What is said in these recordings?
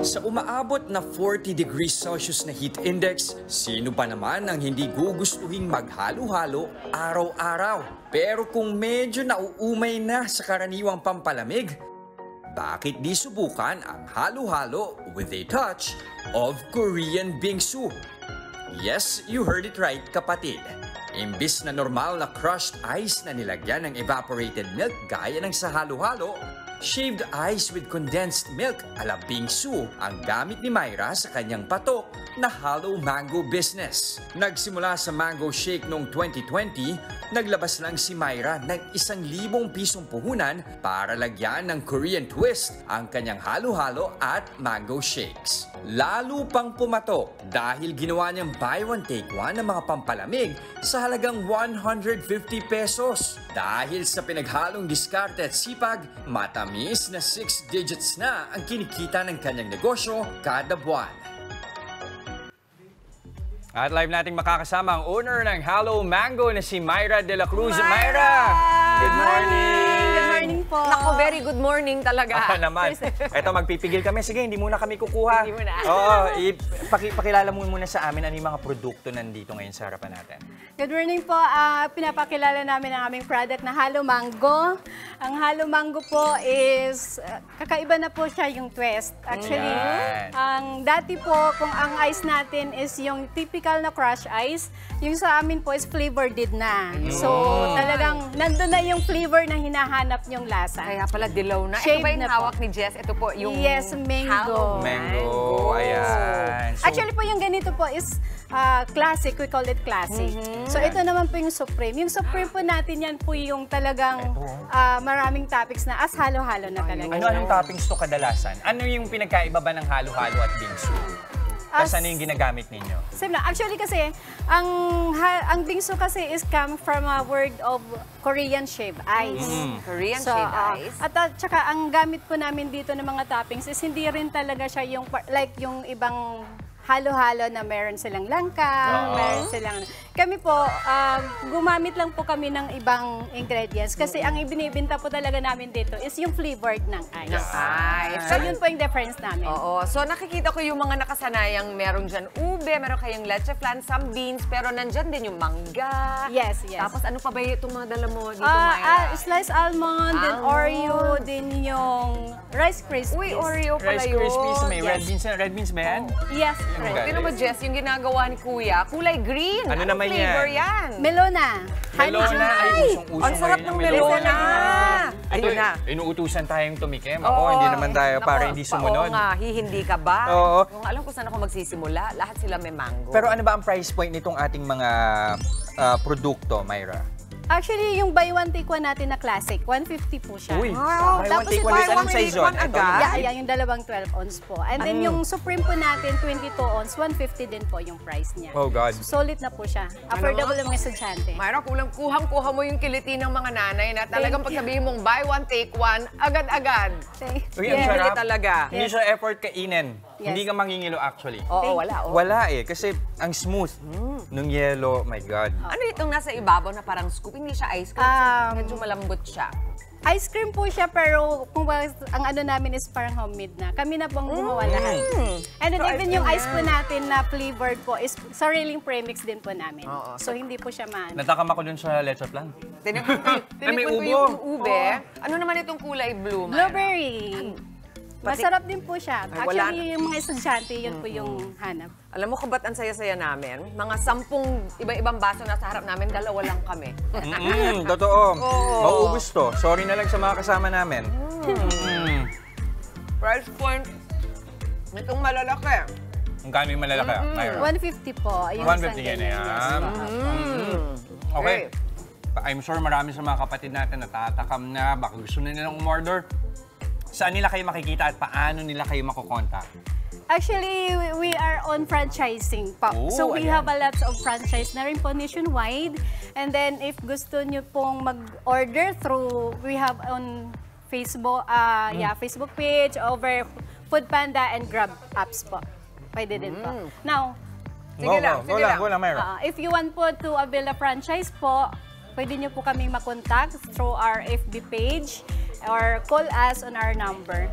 Sa umaabot na 40 degrees Celsius na heat index, sino ba naman ang hindi gugustuhing maghalo-halo araw-araw? Pero kung medyo nauumay na sa karaniwang pampalamig, bakit di subukan ang halo-halo with a touch of Korean bingsu? Yes, you heard it right, kapatid. Imbis na normal na crushed ice na nilagyan ng evaporated milk gaya ng sa halo-halo, shaved ice with condensed milk ala bingsu ang gamit ni Myra sa kanyang patok na halo mango business. Nagsimula sa mango shake noong 2020, naglabas lang si Myra ng 1,000 pisong puhunan para lagyan ng Korean twist ang kanyang halo-halo at mango shakes. Lalo pang pumatok dahil ginawa niyang buy one take one ng mga pampalamig sa halagang 150 pesos. Dahil sa pinaghalong diskarte at sipag, matamis na 6 digits na ang kinikita ng kanyang negosyo kada buwan. At live nating makakasama ang owner ng Halo Mango na si Myra de la Cruz. Myra! Good morning! Good morning po. Naku, very good morning talaga. Naman. Eto, magpipigil kami. Sige, hindi muna kami kukuha. Hindi muna. Oo, pakilala mo muna sa amin ano yung mga produkto nandito ngayon sa harapan natin. Good morning po. Pinapakilala namin ang aming product na Halo Mango. Ang Halo Mango po is, kakaiba na po siya yung twist. Actually, ang dati po, kung ang ice natin is yung typical na crush ice, yung sa amin po is flavored na. So, talagang nandun na yung flavor na hinahanap yung lasa. Kaya pala dilaw na. Ito Shade ba yung na hawak po. ni Jess? Ito po yung Yes, mango. Mango, ayan. So, Actually po yung ganito po is classic, we call it classic. So ito naman po yung Supreme. Yung Supreme po natin yan po yung talagang maraming topics na as halo-halo na talaga. anong toppings to kadalasan? Ano yung pinagkaiba ba ng halo-halo at bingsu? Tapos ano yung ginagamit ninyo? Same lang. Actually kasi, ang bingsu kasi is come from a word of Korean shaved ice. Korean shaved ice. At saka ang gamit po namin dito ng mga toppings is hindi rin talaga siya yung like yung ibang halo-halo na meron silang langka, meron silang... Kami po, gumamit lang po kami ng ibang ingredients kasi ang ibinibenta po talaga namin dito is yung flavored ng ice. So yun po yung difference namin. Oo. So nakikita ko yung mga nakasanayang meron dyan ube, meron kayong leche flan, some beans, pero nandyan din yung mangga. Yes, yes. Tapos ano pa ba itong mga dala mo dito, Myra? Sliced almond, then Oreo, din yung Rice Krispies. Uy, Oreo pala Rice yun. Krispies, may Yes. red beans ba yan? Yes, Tignan mo, Jess, yung ginagawa ni Kuya, kulay green. Ano naman flavor yan? Melona. Melona, ay usong-usong Ang sarap ng melona. Ito Ayun na. Inuutusan tayong tumikim. Ako, hindi naman tayo para hindi sumunod. Oo nga, hihindi ka ba? Oo. Kung alam ko saan ako magsisimula, lahat sila may mango. Pero ano ba ang price point nitong ating mga produkto, Myra? Actually, yung buy one take one natin na classic, 150 po siya. Uy, Wow, buy one tapos take yung one. buy Anong one size take yun? one agad? Yeah, yung dalawang 12 ounce po. And then yung Supreme po natin, 22 ounce, 150 din po yung price niya. Oh God. Solid na po siya. Affordable ng mga estudyante. Myra, kuhang-kuha mo yung kiliti ng mga nanay na talagang pagsabihin mong buy one, take one, agad-agad. Uy, ang Yes. sarap. Talaga. Hindi siya effort kainin. Yes. Hindi ka mangingilo actually. Oo, wala. Oh. Wala eh, kasi ang smooth nung yellow, my God. Ano itong nasa ibabaw na parang scoop? Hindi siya ice cream. Medyo malambot siya. Ice cream po siya, pero kung ang ano namin is parang homemade na. Kami na pong gumawa lahat. And then even yung ice po natin na flavored po is sariling premix din po namin. So hindi po siya Natakam ako dun sa leche flan. Tinikman may ko ubo. yung ube. Ano naman itong kulay blue, Myra? Blueberry. Masarap din po siya. Ay, wala Actually, yung mga estudyante, yun po yung hanap. Alam mo kung ba't ang saya-saya namin? Mga 10 iba-ibang baso na sa harap namin, dalawa lang kami. Totoo. Mauubos to. Sorry na lang sa mga kasama namin. Price point, itong malalaki. Ang gano'n yung malalaki, Myra? 150 po. Yung 150 yan, yan. Okay. I'm sure marami sa mga kapatid natin natatakam na, baka gusto na nilang umorder. Saan nila kayo makikita at paano nila kayo makukontak? Actually, we are on franchising po. Oh, So we ayan. have a lot of franchise na rin po nationwide. And then if gusto nyo pong mag-order through, we have on Facebook, Facebook page, over Foodpanda and Grab apps po. Pwede din po. Now, Sige lang, Myra. if you want po to avail a franchise po, pwede nyo po kaming makontak through our FB page or call us on our number.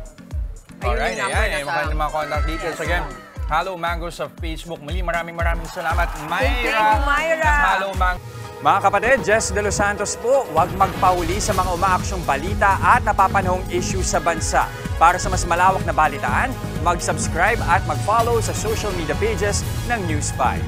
Ayun yung number ayan. Yung mga contact details. Again, Halo Mango sa Facebook. Muli, maraming salamat, Myra. Thank you, Myra. ng Halo Mango. Mga kapatid, Jess De Los Santos po, huwag magpahuli sa mga umaaksyong balita at napapanahong issue sa bansa. Para sa mas malawak na balitaan, mag-subscribe at mag-follow sa social media pages ng News 5.